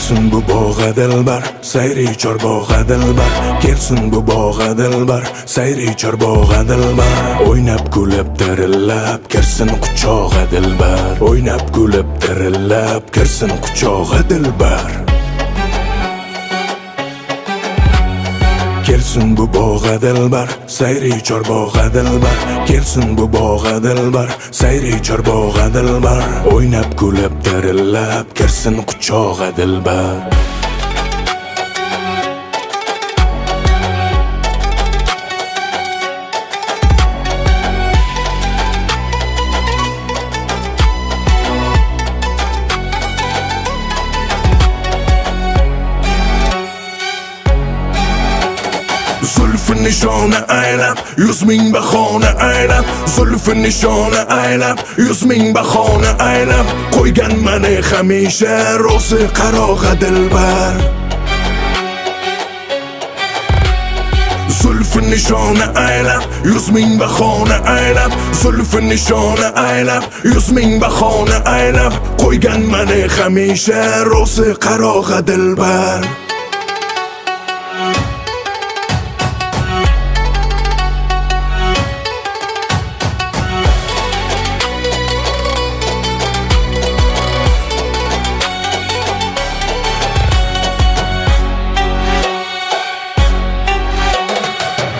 Kelsin bu bog'a dilbar, sayri chorbog'a dilbar. Kelsin bu bog'a dilbar, sayri chorbog'a dilbar. O'ynab kulib dirillab, kirsin quchog'a dilbar. O'ynab kulib dirillab, kirsin quchog'a dilbar. Kelsin bu bog'a dilbar, sayri chorbog'a dilbar. Kelsin bu bog'a dilbar, sayri chorbog'a dilbar. O'ynab kulib dirillab, kirsin quchog'a dilbar. Zulfü nişona aylab, 100 ming bahona aylab. Zulfü nişona aylab, 100 ming bahona aylab. Qo'ygan mani hamisha ro'zi qarog'a dilbar. Zulfü nişona aylab, 100 ming bahona aylab. Zulfü nişona aylab, 100 ming bahona aylab. Qo'ygan mani hamisha ro'zi qarog'a dilbar.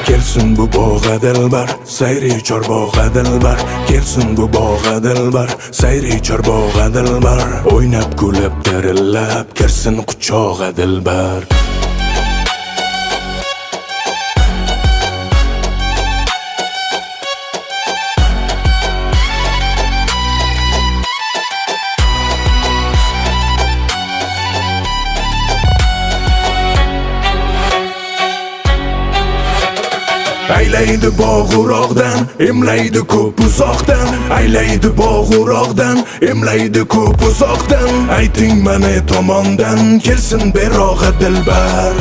Kelsin bu bog'a dilbar, sayri chorbog'a dilbar. Kelsin bu bog'a dilbar, sayri chorbog'a dilbar. O'ynab kulib dirillab, kirsin quchog'a dilbar. Aylaydi bog'uroqdan, emlaydi ko'p uzoqdan. Aylaydi bog'uroqdan, emlaydi ko'p uzoqdan. Ayting mani tomondan, kelsin berog'a dilbar.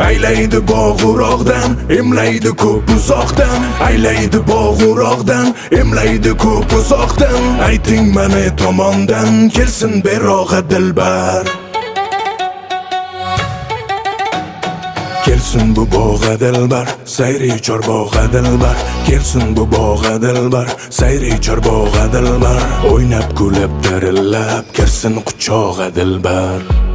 Aylaydi bog'uroqdan, emlaydi ko'p uzoqdan. Aylaydi bog'uroqdan, emlaydi ko'p uzoqdan. Ayting mani tomondan, kelsin berog'a dilbar. Kelsin bu bog'a dilbar, sayri chorbog'a dilbar. Kelsin bu bog'a dilbar, sayri chorbog'a dilbar. O'ynab kulib dirillab, kirsin quchog'a dilbar.